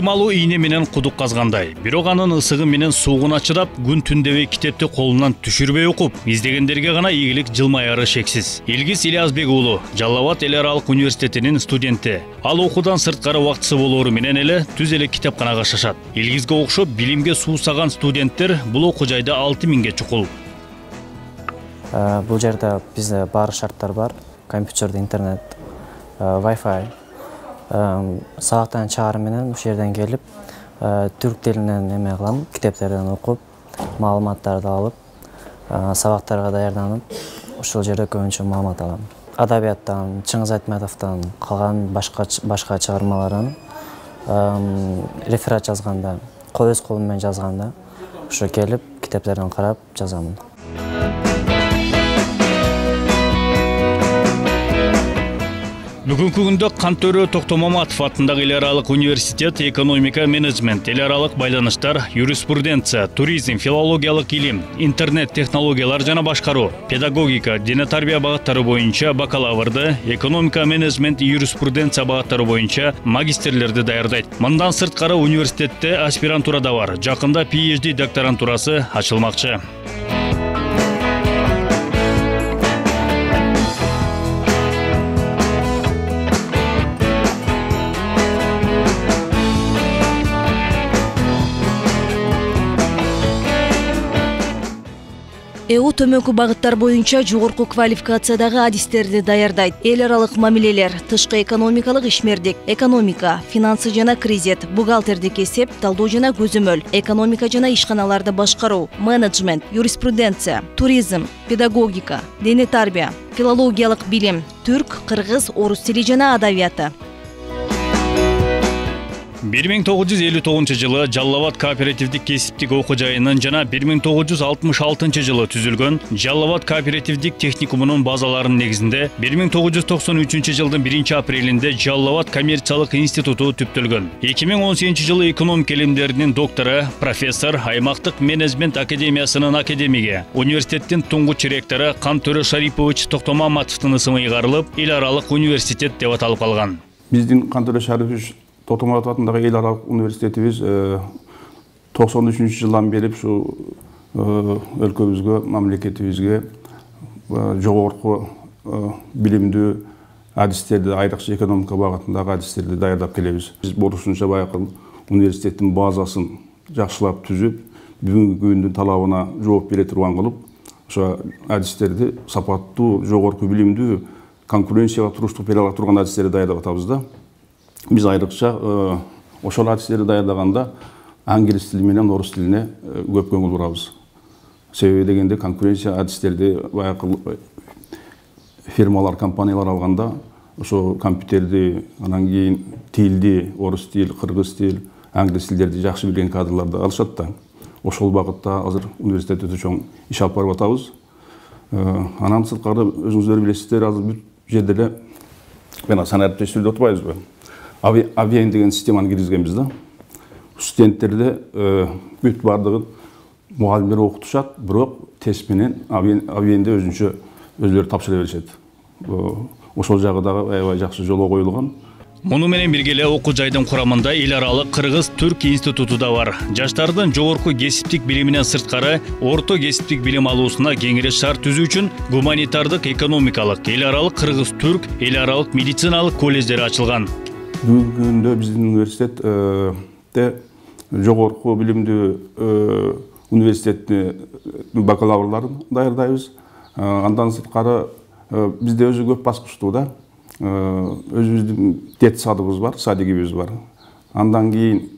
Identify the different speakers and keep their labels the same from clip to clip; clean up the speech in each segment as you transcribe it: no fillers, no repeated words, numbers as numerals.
Speaker 1: Билим алуу ийне менен кудук казгандай. Бирок анын ысыгы менен суугуна чыдап, күн түндебей китепти колунан түшүрбөй окуп, издегендерге гана ийгилик жылмаяры шексиз. Илгиз Ильязбек уулу Жалал Абад эл аралык университетинин студенти. Ал окуудан сырткары убактысы болоору менен эле түз эле китепканага шашат. Илгизге окшоп билимге суусаган студенттер бул окуу жайда 6000ге чукул.
Speaker 2: Бул жерде бизде бар шарттар бар. Компьютер, интернет, Wi-Fi. Сабактан чыгары менен ушул жерден келип, түрк тилинен эме кылам, китептерден окуп, маалыматтарды алып, сабактарга даярданып, ушул жерде көбүнчө маалымат алам. Адабияттан, Чыңгыз Айтматовдон калган башка чыгармаларын реферат жазганда, өз колум менен жазганда, ошо келип китептерден карап жазамын.
Speaker 1: Бүгүнкү күндө Кантөрө Токтомаматов атындагы эл аралык университет экономика менеджмент, эл аралык байланыштар, юриспруденция, туризм, филологиялык илим, интернет технологиялар жана башкаруу, педагогика, дене тарбия багыттары боюнча бакалаврды, экономика менеджмент, юриспруденция багыттары боюнча магистрлерди даярдайт. Мындан сырткары университетте аспирантура да бар. Жакында PhD докторантурасы ачылмакчы.
Speaker 3: Төмөнкү багыттар боюнча жогорку квалификациядагы адистерди даярдайт. Эл аралык мамилелер, тышкы экономикалык ишмердик, экономика, финансы жана кризис, бухгалтердик эсеп, талдоо жана көзөмөл, экономика жана ишканаларды башкаруу, менеджмент, юриспруденция, туризм, педагогика, дене тарбия, филологиялык билим, түрк, кыргыз, орус тили жана адабияты.
Speaker 1: 1959 жылы Жалал Абад кооперативдик кесиптик окуу жайынын жана 1966 жылы түзүлгөн Жалал Абад кооперативдик техникумунун базаларынын негизинде 1993 жылдын 1 апрелинде Жалал Абад коммерциялык институту түптөлгөн. 2018 жылы экономика илимдеринин доктору, профессор, аймактык менеджмент академиясынын академиги, университеттин туңгуч ректору Кантөрө Шарипович Токтомаматовдун ысымы ыйгарылып, эл аралык университет деп аталып калган.
Speaker 4: Биздин Кантөрө Шарипович Токтомаматов атындагы эл аралык университетибиз 93 жылдан бери ушу өлкөбүзгө, мамлекетибизге жогорку билимдүү адистерди, айрыкча экономика багытындагы адистерди даярдап келебиз. Биз борушунча баягы университеттин базасын жакшылап түзүп, бүгүнкү күндүн талабына жооп бере турган кылып, ошо адистерди сапаттуу, жогорку билимдүү, конкуренцияга туруштук бере ала турган адистерди даярдап атабыз да. Biz ayrıca ошол адистерди даярдаганда англис тили менен орус тилине көп көңүл бурабыз. Себеби дегенде конкуренция адистерди баягы фирмалар, компаниялар алганда ошо компьютерди, анан кийин тилди, орус тил, кыргыз тил, англис тилдерди жакшы билген кадрларды алышат да. Ошол багытта азыр университет өтө чоң иш алып барып атабыз. Анан сырткары өзүңүздөр билесиздер, азыр бүт жерде эле мен санариптештирүүдө отурбайбызбы? Авиан деген системаны киргизгенбиз да. Студенттерде бүт бардыгын мугалимдер окутушат, бирок тест менен авианды өзүлөрү тапшыра беришет. Ошол жагы дагы аябай жакшы жолго коюлган.
Speaker 1: Муну менен бирге эле окуу жайдын курамында эл аралык кыргыз-түрк институту да бар. Жаштардын жогорку кесиптик билиминен сырткары орто кесиптик билим алуусуна кеңири шарт түзүү үчүн гуманитардык, экономикалык, эл аралык кыргыз-түрк, эл аралык медициналык колледждер ачылган.
Speaker 4: Бүгүнкү күндө биздин университетте жогорку билимдүү университеттин бакалаврларын даярдайбыз. Андан сырткары бизде өзү көп баскычтуу да. Өзүбүздүн детсадыбыз бар, садигибиз бар. Андан кийин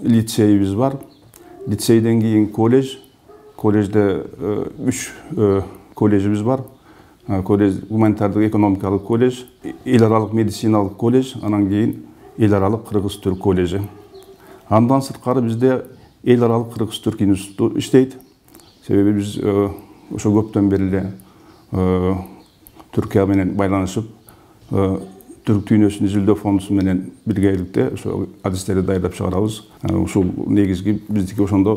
Speaker 4: лицейибиз бар. Лицейден кийин колледж. Колледжде 3 колледжибиз бар. Колледж, гуманитардык экономикалык колледж, эл аралык медициналык колледж, анан кийин эл аралык кыргыз-түрк колледжи. Андан сырткары бизде эл аралык кыргыз-түрк институту иштейт. Себеби биз ошо көптөн бери эле Түркия менен байланышып, түрк дүйнөсүнүн изилдөө фондусу менен биргеликте ошо адистерди даярдап чыгарабыз. Ушул негизги биздики ошондо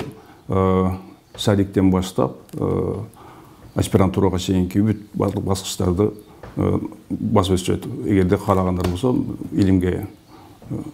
Speaker 4: садиктен баштап аспирантурага чейинки бүт баскычтарды басып өтүшөт. Эгерде карагандар болсо, илимге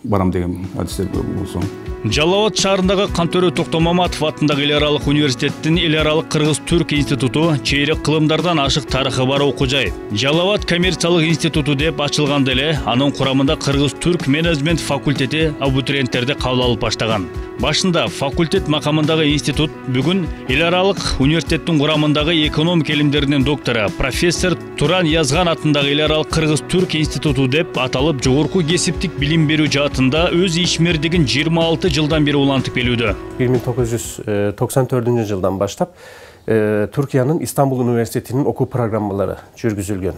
Speaker 4: барам деген адистер болсун.
Speaker 1: Жалал Абад шаарындагы Кантөрө Токтомаматов атындагы эл аралык университеттин эл аралык кыргыз-түрк институту чейрек кылымдардан ашык тарыхы бар окуу жай. Жалал Абад коммерциялык институту деп ачылганда эле анын курамында кыргыз-түрк менеджмент факультети абитуриенттерди кабыл алып баштаган. Башында факультет макамындагы институт бүгүн эл аралык университеттин курамындагы экономика илимдеринин доктору профессор Туран Язган атындагы эл аралык кыргыз-түрк институту деп аталып, жогорку кесиптик билим берүү жаатында өз ишмердигин 26 жылдан бери улантып келүүдө.
Speaker 5: 1994 жылдан баштап Түркиянын Истанбул университетинин окуу программалары жүргүзүлгөн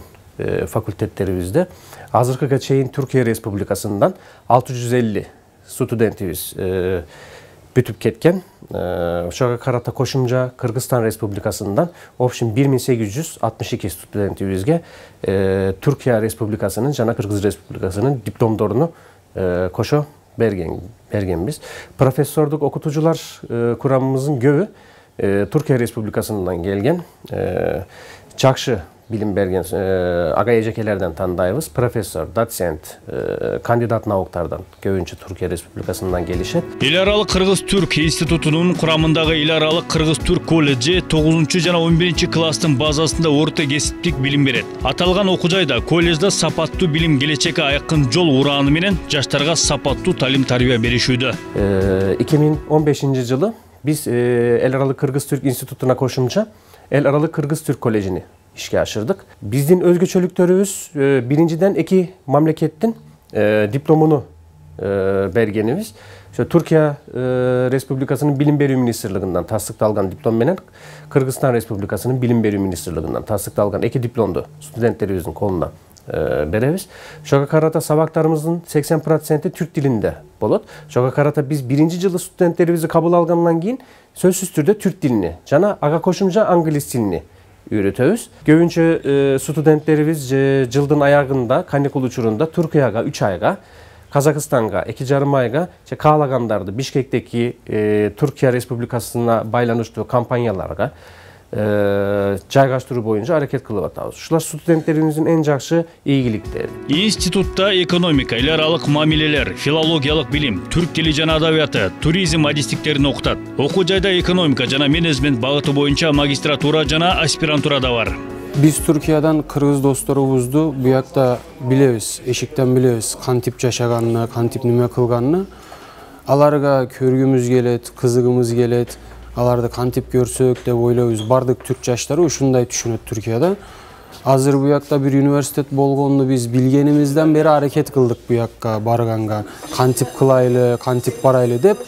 Speaker 5: факультеттерибизде азыркыга чейин Түркия Республикасынан 650 студентибиз бүтүп кеткен. Ошого карата кошумча Кыргызстан Республикасынан общем 1862 студентибизге Түркия Республикасынын жана Кыргыз Республикасынын дипломдоруну кошо бергенбиз. Профессордук окутуучулар курамыбыздын көбү Түркия Республикасынан келген. Жакшы билим берген ага эжекелерден тандайбыз. Профессор, доцент, кандидат науктардан көбүнчө Түркия Республикасынан келишет.
Speaker 1: Эл аралык кыргыз-түрк институтунун курамындагы эл аралык кыргыз-түрк колледжи 9 жана 11 класстын базасында орто кесиптик билим берет. Аталган окуу жайда колледжде сапаттуу билим келечекке айкын жол урааны менен жаштарга сапаттуу талим тарбия беришүүдө.
Speaker 5: 2015 жылы биз эл аралык кыргыз-түрк институтуна кошумча эл аралык кыргыз-түрк колледжини ишке ашырдык. Биздин өзгөчөлүктөрүбүз биринчиден эки мамлекеттин дипломуну бергенибиз. Түркия Республикасынын билим берүү министрлигинен тастыкталган диплом менен Кыргызстан Республикасынын билим берүү министрлигинен тастыкталган эки дипломду студенттерибиздин колуна беребиз. Ошого карата сабактарыбыздын 80% түрк тилинде болот. Ошого карата биз биринчи жылы студенттерибизди кабыл алгандан кийин сөзсүз түрдө түрк тилини жана ага кошумча англис тилини үйрөтөбүз. Көбүнчө студенттерибиз жылдын аягында каникул учурунда Түркияга 3 айга, Казакстанга 2,5 айга каалагандарды Бишкектеки Түркия Республикасына байланыштуу компанияларга жайгаштыруу боюнча аракет кылып атабыз. Ушулар студенттерибиздин эң жакшы ийгиликтери.
Speaker 1: Институтта экономика, эл аралык мамилелер, филологиялык билим, түрк тили жана адабияты, туризм адистиктерин окутат. Окуу жайда экономика жана менеджмент багыты боюнча магистратура жана аспирантура да бар.
Speaker 6: Биз Түркиядан кыргыз досторубузду буякта билебиз, эшиктен билебиз, кантип жашаганын, кантип неме кылганын. Аларга көргүмүз келет, кызыгымыз келет. Аларды кантип көрсөк деп ойлойбуз. Бардык түрк жаштары ушундай түшүнөт Түркияда. Азыр буякта бир университет болгонду биз билгенибизден бери аракет кылдык буякка барганга. Кантип кылайлы, кантип барайлы деп.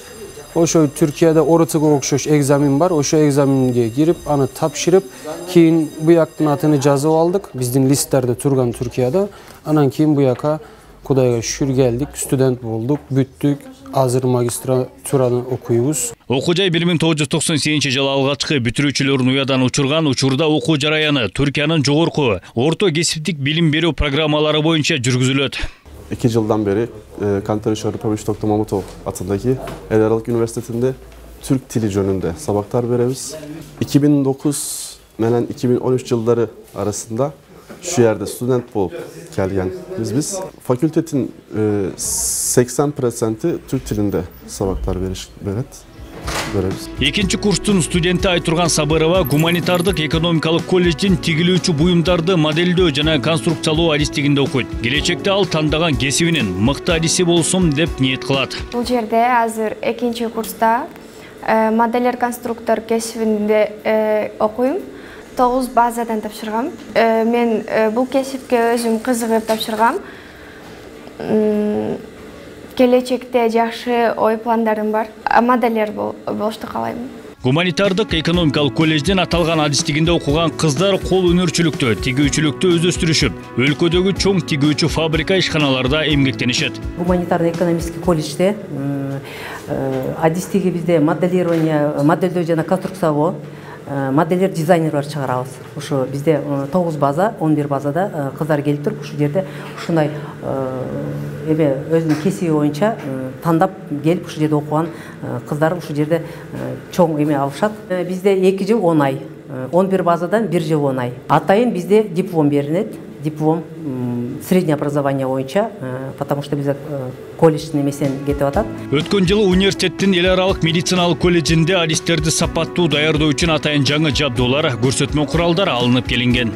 Speaker 6: Ошо Түркияда ОРЦга окшош экзамен бар. Ошо экзаменге кирип, аны тапшырып, кийин буяктын атыны жазып алдык. Биздин листтерде турган Түркияда. Анан кийин буякка Кудайга шүкүр келдик, студент болдук, бүттүк. Азыр магистратураны окуйбуз.
Speaker 1: Окуу жай 1998 жылы алгачкы бүтүрүүчүлөрүн уядан учурган. Учурда окуу жараяны Түркиянын жогорку орто кесиптик билим берүү программалары боюнча жүргүзүлөт.
Speaker 7: 2 жылдан бери Кантөрө Шарыпович Токтомаматов атындагы эл аралык университетинде түрк тили жөнүндө сабактар беребиз. 2009 менен 2013 жылдары арасында şu yerde student bulup gelgen biz fakültetin 80% Türk tilinde sabaklar veririz.
Speaker 1: Экинчи курстун студенти Айтурган Сабырова гуманитардык экономикалык колледждин тигилүүчү буюмдарды моделдөө жана конструкциялоо адистигинде окуйт. Келечекте ал тандаган кесибинин мыкты адиси болсом деп ниет кылат.
Speaker 8: Бул жерде азыр экинчи курста модельер конструктор кесибинде окуйм. 9 базадан тапшыргам. Мен бул кесипке өзүм кызыгып тапшыргам. Келечекте жакшы ой пландарым бар. Модельер болушту каалайм.
Speaker 1: Гуманитардык экономикалык колледжден аталган адистигинде окуган кыздар кол өнөрчүлүктө, тигүүчүлүктө өздөштүрүшүп, өлкөдөгү чоң тигүүчү фабрика ишканаларда эмгектенишет.
Speaker 9: Гуманитардык экономический колледжде адистиги бизде модельдөө жана конструкциялоо, модельер дизайнерлер чыгарабыз. Ушу бизде 9 база, 11 базада кыздар келип туруп, ушу жерде ушундай өзүнүн кесиби боюнча тандап келип ушу жерде окуган кыздар ушу жерде чоң эме алышат. Бизде 2 жыл 10 ай, 11 базадан 1 жыл 10 ай. Атайын бизде диплом берилет. диплом, среднее образование боюнча, потому что биз колледждин эмесинен кетип атат.
Speaker 1: Өткөн жылы университеттин эл аралык медициналык колледжинде адистерди сапаттуу даярдоо үчүн атайын жаңы жабдуулар, көрсөтмө куралдар алынып келинген.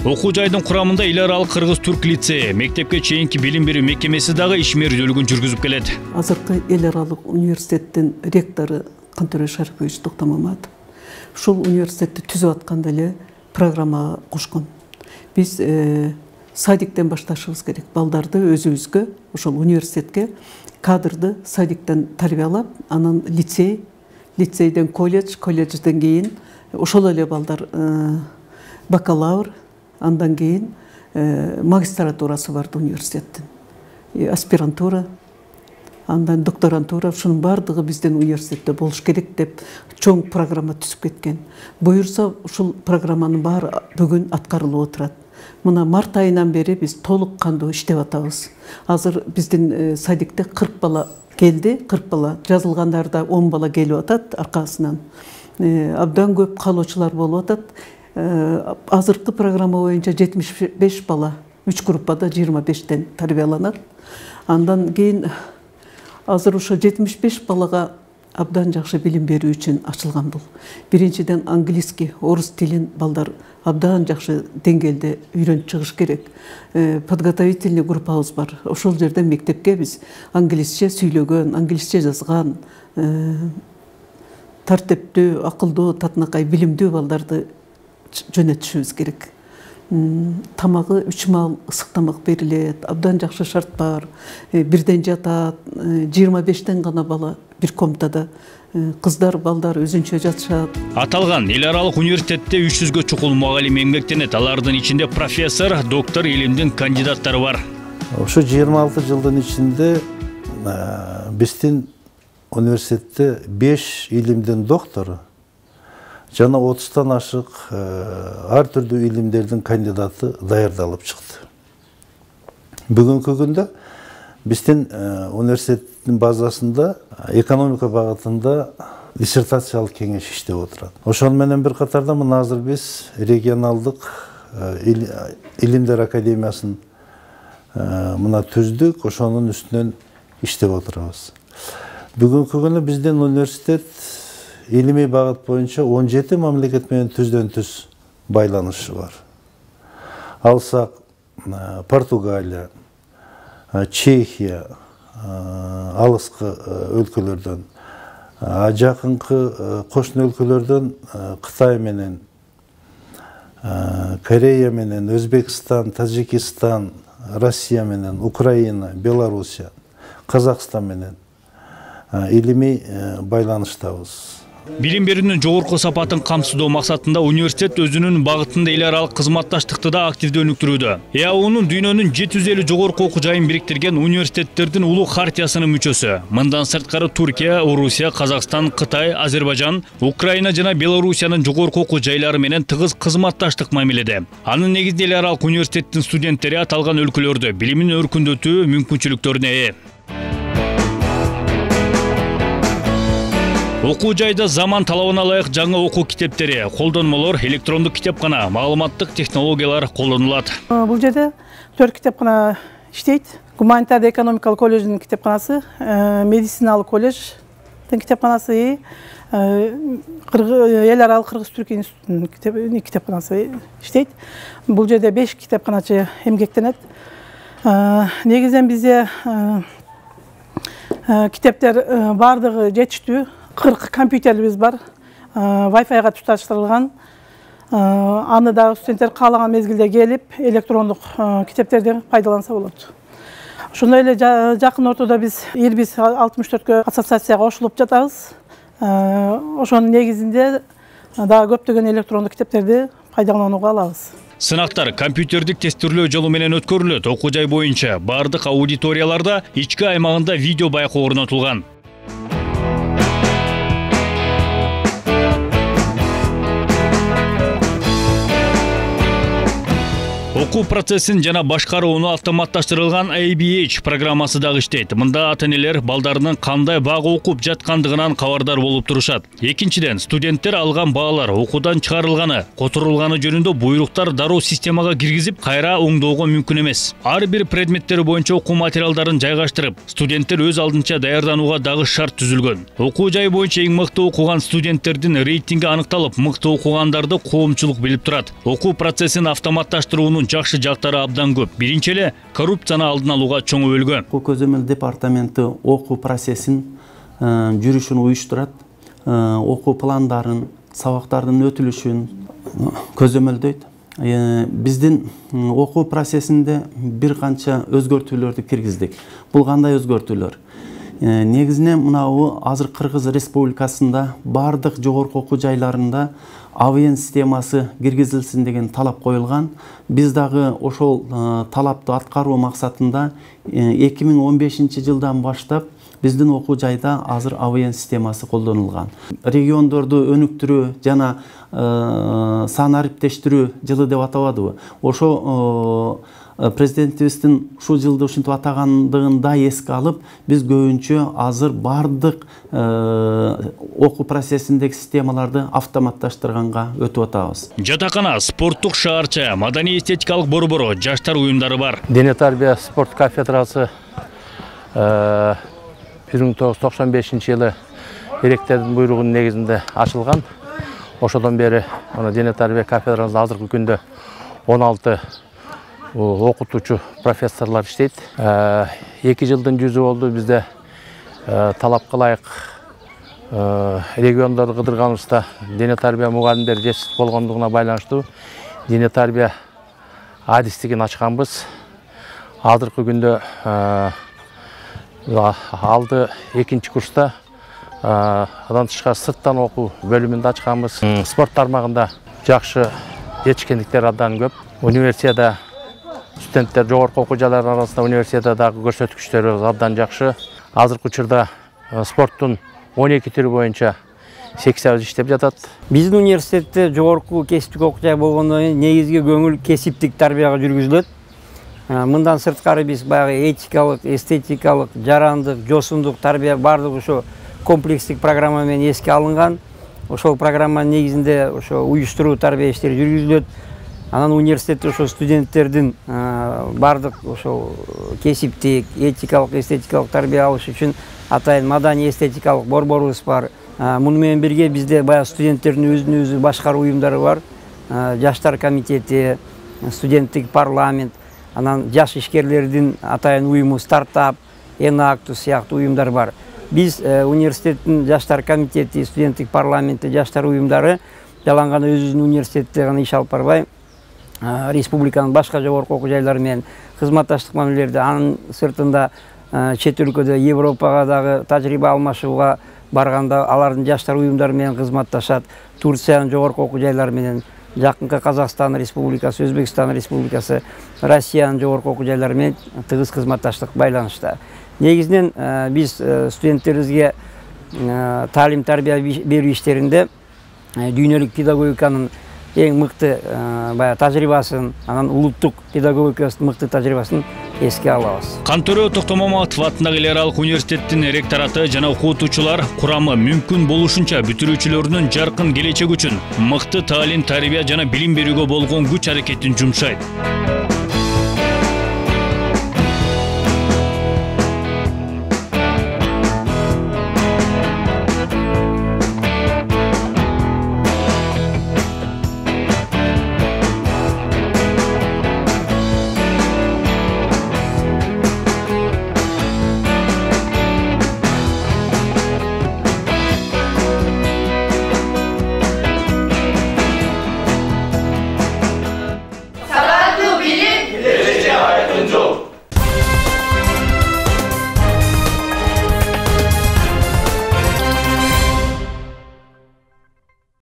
Speaker 1: Окуу жайдын курамында эл аралык кыргыз-түрк лицейи, мектепке чейинки билим берүү мекемеси дагы ишмердүүлүгүн жүргүзүп келет.
Speaker 10: Азыркы эл аралык университеттин ректору Кантөре Шарыпович Токтомаматов ушул университетти түзүп атканда эле программага кошкон. Биз садиктен башташыбыз керек. Балдарды өзүбүзгө ошол университетке кадрды садиктен тарбиялап, анан лицей, лицейден колледж, колледжден кийин ошол эле балдар бакалавр, андан кейін магистратурасы барды университеттин. Аспирантура, андан докторантура, шунун бардыгы биздин университетте болуш керек деп чоң программа түзүп кеткен. Буюрса, ушул программанын баары бүгүн аткарылып отурат. Мына март айынан бери биз толук кандуу иштеп атабыз. Азыр биздин садикте 40 бала келди, 40 бала, жазылгандарда 10 бала келип атат аркасынан. Абдан көп калуучулар болуп атат. Азыркы программа боюнча 75 бала, 3 группада 25тен тарбияланат. Андан кейін азыр ошо 75 балага абдан жакшы билим берүү үчүн ачылган бул. Биринчиден английский, орус тилин балдар абдан жакшы деңгээлде үйрөнүп чыгыш керек. Подготовительный группабыз бар. Ошол жерде мектепке биз англисче сүйлөгөн, англисче жазган, тартиптүү, акылдуу, татынакай, билимдүү балдарды жөнөтүшүбүз керек. Тамагы 3 маал ысык тамак берилет, абдан жакшы шарт бар. Бирден жатат, 25тен гана бала бир комнатада. Кыздар, балдар өзүнчө жатышат.
Speaker 1: Аталган эл аралык университетте 300гө чукул мугалим эмгектенет. Алардын ичинде профессор, доктор, илимдин кандидаттары бар.
Speaker 11: Ошо 26 жылдын ичинде биздин университетте 5 илимдин доктору жана 30тан ашык ар түрдүү илимдердин кандидаты даярдалып чыкты. Бүгүнкү күндө биздин университеттин базасында экономика багытында диссертациялык кеңеш иштеп отурат. Ошол менен бир катарда мына азыр биз регионалдык илимдер академиясын мына түздүк, ошонун үстүнөн иштеп отурабыз. Бүгүнкү күнү биздин университет илимий багыт боюнча 17 мамлекет менен түздөн-түз байланышы бар. Алсак Португалия, Чехия, алыскы өлкөлөрдөн, жакынкы кошуна өлкөлөрдөн Кытай менен, Корея менен, Өзбекстан, Тажикистан, Россия менен, Украина, Белоруссия, Казакстан менен илимий байланыштабыз.
Speaker 1: Билим берүүнүн жогорку сапатын камсыздоо максатында университет өзүнүн багытында эл аралык кызматташтыкты да активдүү өнүктүрүүдө. ЭАУнун дүйнөнүн 750 жогорку окуу жайын бириктирген университеттердин улуу хартиясынын мүчөсү. Мындан сырткары Туркия, Орусия, Казакстан, Кытай, Азербайжан, Украина жана Белоруссиянын жогорку окуу жайлары менен тыгыз кызматташтык мамиледе. Анын негизинде эл аралык университеттин студенттери аталган өлкөлөрдө билимин өркүндөтүү мүмкүнчүлүктөрүнө ээ. Окуу жайда заман талабына ылайык жаңы окуу китептери, колдонмолор, электрондук китепкана, маалыматтык технологиялар колдонулат.
Speaker 12: Бул жерде 4 китепкана иштейт. Гуманитарный экономикалык колледждин китепканасы, медициналык колледждин китепканасы, эл аралык кыргыз-түрк институтунун китепканасы иштейт. Бул жерде 5 китепканачы эмгектенет. Негизинен бизде китептер бардыгы жетиштүү. 40 компьютерибиз бар, Wi-Fi'га туташтырылган. Аны да студенттер каалаган мезгилде келип, электрондук китептерди пайдаланса болот. Ошондой эле жакын ортодо биз 64 ассоциацияга кошулуп жатабыз. Ошонун негизинде дагы көптөгөн электрондук китептерди пайдаланууга алабыз.
Speaker 1: Сынактар компьютердик тестирлөө жолу менен өткөрүлөт. Окуу жай боюнча бардык аудиторияларда ички аймагында видео байкоо орнотулган. Окуу процессин жана башкарууну автоматташтырылган ABH программасы дагы иштейт. Мында ата-энелер балдарынын кандай бага окуп жаткандыгынан кабардар болуп турушат. Экинчиден, студенттер алган баалар окуудан чыгарылганы, которулганы жөнүндө буйруктар дароо системага киргизип, кайра оңдоого мүмкүн эмес. Ар бир предметтери боюнча окуу материалдарын жайгаштырып, студенттер өз алдынча даярданууга дагы шарт түзүлгөн. Окуу жайы боюнча эң мыкты окуган студенттердин рейтинги аныкталып, мыкты окугандарды коомчулук билип турат. Окуу процессин автоматташтыруунун жакшы жактары абдан көп. Биринчи эле коррупцияны алдын алууга чоң өбөлгөн.
Speaker 13: Окуу көзөмөл департаменти окуу процессин жүрүшүн уюштурат, окуу пландарын, сабактардын өтүлүшүн көзөмөлдөйт. Биздин окуу процессинде бир канча өзгөртүүлөрдү киргиздик. Бул кандай өзгөртүүлөр? Негизинен мынау азыр Кыргыз Республикасында бардык жогорку окуу жайларында АВН системасы киргизилсин деген талап коюлган. Биз дагы ошол талапты аткаруу максатында 2015 жылдан баштап биздин окуу жайда азыр АВН системасы колдонулган. Региондорду өнүктүрүү жана сан ариптештирүү жылы деп атабадыбы? Ошо президентибиздин ушул жылды ушинтип атагандыгын да эске алып, биз көбүнчө азыр бардык окуу процессиндеги системаларды автоматташтырганга өтүп атабыз.
Speaker 1: Жатакана, спорттук шаарча, маданий эстетикалык борбору, жаштар уюмдары бар.
Speaker 14: Дене тарбия спорт кафедрасы 1995 жылы эректердин буйругунун негизинде ачылган. Ошодон бери дене тарбия кафедрасында азыркы күндө 16 окутуучу профессорлор иштейт. 2 жылдын жүзү болду бизде талапка ылайык региондорду кыдырганыбызда дене тарбия мугалимдери жетишсиз болгондугуна байланыштуу дене тарбия адистигин ачканбыз. Азыркы күндө алды 2-чи курста андан тышкары сырттан окуу бөлүмүндө ачканбыз. Спорт тармагында жакшы жетишкендиктер абдан көп. Универсиада студенттер жогорку окуу жайлары арасында универсиададагы көрсөткүчтөрү абдан жакшы. Азыркы учурда спорттун 12 түрү боюнча секциясы иштеп жатат.
Speaker 15: Биздин университетте жогорку кесиптик окуу жай болгондон кийин негизги көңүл кесиптик тарбияга жүргүзүлөт. Мындан сырткары биз баягы этикалык, эстетикалык, жарандык, жосундук тарбия бардык ошо комплекстик программа менен эске алынган. Ошол программанын негизинде ошо уюштуруу тарбия иштери жүргүзүлөт. Анан университетте ошо студенттердин бардык ошо кесиптик, этикалык, эстетикалык тарбия алыш үчүн атайын маданий эстетикалык борборубуз бар. Муну менен бирге бизде баягы студенттердин өзүнүн өзү башкаруу уюмдары бар. Жаштар комитети, студенттик парламент, анан жаш ишкерлердин атайын уюму стартап, Энактус сыяктуу уюмдар бар. Биз университеттин жаштар комитети, студенттик парламенти, жаштар уюмдары жалаң гана өзүбүздүн университетте гана иш алып барбай, республиканын башка жогорку окуу жайлары менен кызматташтык мамилелерди, анын сыртында чет өлкөдө Европага дагы тажрыйба алмашууга барганда алардын жаштар уюмдары менен кызматташат. Турциянын жогорку окуу жайлары менен, жакынкы Казакстан Республикасы, Өзбекстан Республикасы, Россиянын жогорку окуу жайлары менен тыгыз кызматташтык байланышта. Негизинен биз студенттерибизге таалим тарбия берүү иштеринде дүйнөлүк педагогиканын эң мыкты тажрыйбасын, анан улуттук педагогикасынын мыкты тажрыйбасын эске алабыз.
Speaker 1: Кантөрө Токтомаматов атындагы эл аралык университеттин ректораты жана окутуучулар курамы мүмкүн болушунча бүтүрүүчүлөрүнүн жаркын келечеги үчүн мыкты таалим тарбия жана билим берүүгө болгон күч аракетин жумшайт.